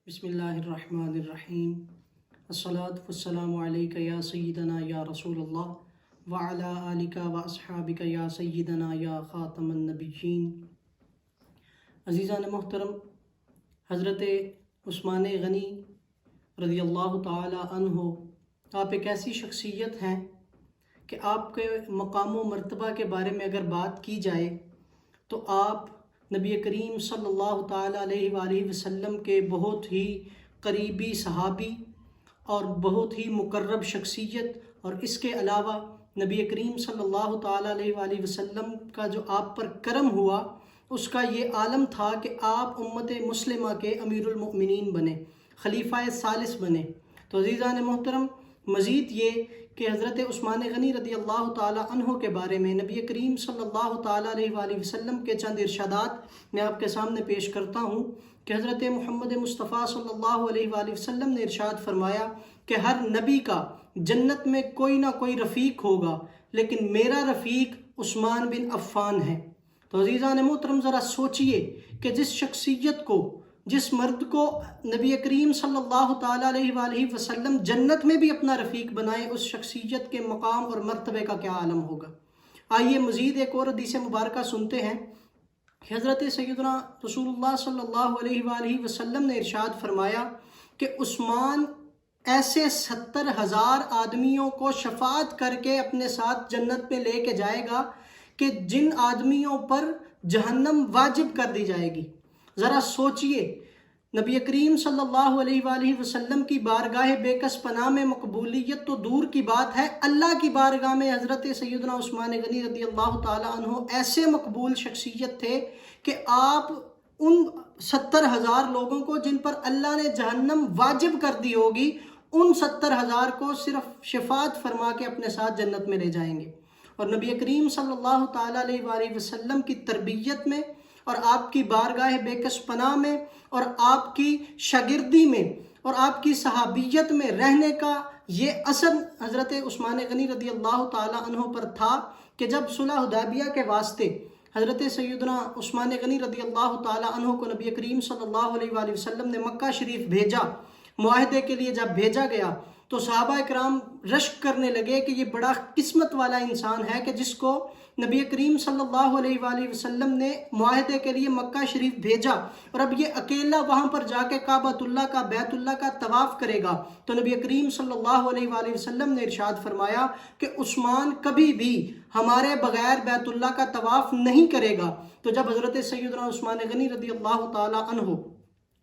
بسم اللہ الرحمن الرحیم الصلاۃ والسلام علیک یا سیدنا یا رسول اللہ وعلی آلک و اصحابک یا سیدنا یا خاتم النبیین۔ عزیزان محترم، حضرت عثمان غنی رضی اللہ تعالی عنہ آپ ایک ایسی شخصیت ہیں کہ آپ کے مقام و مرتبہ کے بارے میں اگر بات کی جائے تو آپ نبی کریم صلی اللہ تعالیٰ علیہ وآلہ وسلم کے بہت ہی قریبی صحابی اور بہت ہی مقرب شخصیت، اور اس کے علاوہ نبی کریم صلی اللہ تعالیٰ علیہ وآلہ وسلم کا جو آپ پر کرم ہوا اس کا یہ عالم تھا کہ آپ امت مسلمہ کے امیر المؤمنین بنے، خلیفہ ثالث بنے۔ تو عزیزان محترم، مزید یہ کہ حضرت عثمان غنی رضی اللہ تعالیٰ عنہ کے بارے میں نبی کریم صلی اللہ تعالیٰ علیہ وآلہ وسلم کے چند ارشادات میں آپ کے سامنے پیش کرتا ہوں کہ حضرت محمد مصطفیٰ صلی اللہ علیہ وآلہ وسلم نے ارشاد فرمایا کہ ہر نبی کا جنت میں کوئی نہ کوئی رفیق ہوگا، لیکن میرا رفیق عثمان بن عفان ہے۔ تو عزیزان محترم، ذرا سوچئے کہ جس شخصیت کو، جس مرد کو نبی کریم صلی اللہ تعالیٰ علیہ وآلہ وسلم جنت میں بھی اپنا رفیق بنائے، اس شخصیت کے مقام اور مرتبے کا کیا عالم ہوگا۔ آئیے مزید ایک اور حدیث مبارکہ سنتے ہیں کہ حضرت سیدنا رسول اللہ صلی اللہ علیہ وآلہ وسلم نے ارشاد فرمایا کہ عثمان ایسے 70,000 آدمیوں کو شفاعت کر کے اپنے ساتھ جنت میں لے کے جائے گا کہ جن آدمیوں پر جہنم واجب کر دی جائے گی۔ ذرا سوچئے، نبی کریم صلی اللہ علیہ وآلہ وسلم کی بارگاہ بے کس پناہ میں مقبولیت تو دور کی بات ہے، اللہ کی بارگاہ میں حضرت سیدنا عثمان غنی رضی اللہ تعالیٰ عنہ ایسے مقبول شخصیت تھے کہ آپ ان 70,000 لوگوں کو جن پر اللہ نے جہنم واجب کر دی ہوگی، ان 70,000 کو صرف شفاعت فرما کے اپنے ساتھ جنت میں لے جائیں گے۔ اور نبی کریم صلی اللہ تعالیٰ علیہ وآلہ وسلم کی تربیت میں اور آپ کی بارگاہ بے کس پناہ میں اور آپ کی شاگردی میں اور آپ کی صحابیت میں رہنے کا یہ اثر حضرت عثمان غنی رضی اللہ تعالیٰ عنہ پر تھا کہ جب صلح حدیبیہ کے واسطے حضرت سیدنا عثمان غنی رضی اللہ تعالیٰ عنہ کو نبی کریم صلی اللہ علیہ وآلہ وسلم نے مکہ شریف بھیجا، معاہدے کے لیے جب بھیجا گیا تو صحابہ کرام رشک کرنے لگے کہ یہ بڑا قسمت والا انسان ہے کہ جس کو نبی کریم صلی اللہ علیہ وآلہ وسلم نے معاہدے کے لیے مکہ شریف بھیجا اور اب یہ اکیلا وہاں پر جا کے کعبۃ اللہ کا، بیت اللہ کا طواف کرے گا۔ تو نبی کریم صلی اللہ علیہ وآلہ وسلم نے ارشاد فرمایا کہ عثمان کبھی بھی ہمارے بغیر بیت اللہ کا طواف نہیں کرے گا۔ تو جب حضرت سیدنا عثمان غنی رضی اللہ تعالیٰ عنہ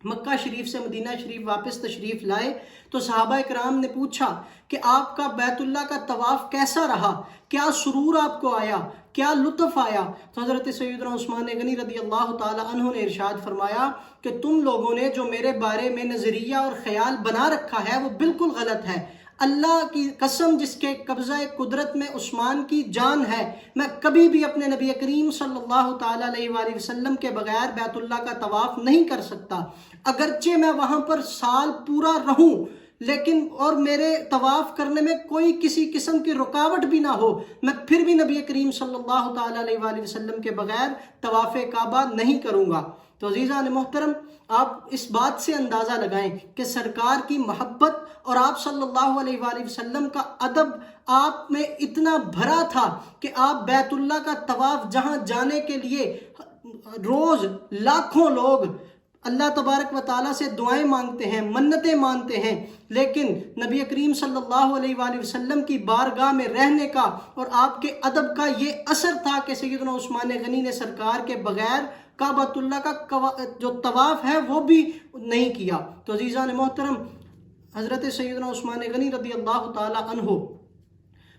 مکہ شریف سے مدینہ شریف واپس تشریف لائے تو صحابہ کرام نے پوچھا کہ آپ کا بیت اللہ کا طواف کیسا رہا، کیا سرور آپ کو آیا، کیا لطف آیا؟ تو حضرت سیدنا عثمان غنی رضی اللہ تعالیٰ عنہ نے ارشاد فرمایا کہ تم لوگوں نے جو میرے بارے میں نظریہ اور خیال بنا رکھا ہے وہ بالکل غلط ہے۔ اللہ کی قسم جس کے قبضہ قدرت میں عثمان کی جان ہے، میں کبھی بھی اپنے نبی کریم صلی اللہ تعالیٰ علیہ وآلہ وسلم کے بغیر بیت اللہ کا طواف نہیں کر سکتا، اگرچہ میں وہاں پر سال پورا رہوں لیکن اور میرے طواف کرنے میں کوئی کسی قسم کی رکاوٹ بھی نہ ہو، میں پھر بھی نبی کریم صلی اللہ تعالیٰ علیہ وآلہ وسلم کے بغیر طواف کعبہ نہیں کروں گا۔ تو عزیزان محترم، آپ اس بات سے اندازہ لگائیں کہ سرکار کی محبت اور آپ صلی اللہ علیہ وآلہ وسلم کا ادب آپ میں اتنا بھرا تھا کہ آپ بیت اللہ کا طواف جہاں جانے کے لیے روز لاکھوں لوگ اللہ تبارک و تعالیٰ سے دعائیں مانگتے ہیں، منتیں مانتے ہیں، لیکن نبی کریم صلی اللہ علیہ وآلہ وسلم کی بارگاہ میں رہنے کا اور آپ کے ادب کا یہ اثر تھا کہ سیدنا عثمان غنی نے سرکار کے بغیر کعبۃ اللہ کا جو طواف ہے وہ بھی نہیں کیا۔ تو عزیزان محترم، حضرت سیدنا عثمان غنی رضی اللہ تعالیٰ عنہ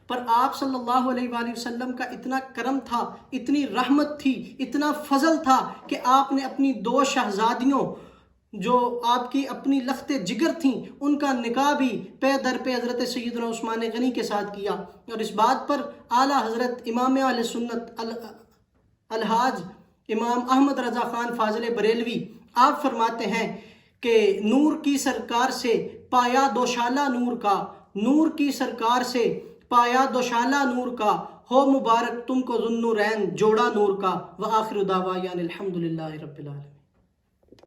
پر آپ صلی اللہ علیہ وآلہ وسلم کا اتنا کرم تھا، اتنی رحمت تھی، اتنا فضل تھا کہ آپ نے اپنی 2 شہزادیوں جو آپ کی اپنی لخت جگر تھیں ان کا نکاح بھی پے در پہ حضرت سیدنا عثمان غنی کے ساتھ کیا۔ اور اس بات پر اعلیٰ حضرت امام اہل سنت الحاج امام احمد رضا خان فاضل بریلوی آپ فرماتے ہیں کہ نور کی سرکار سے پایا دوشالہ نور کا، نور کی سرکار سے پایا دوشالہ نور کا، ہو مبارک تم کو ذو النورین جوڑا نور کا۔ وآخر دعوانا الحمدللہ رب العالمین۔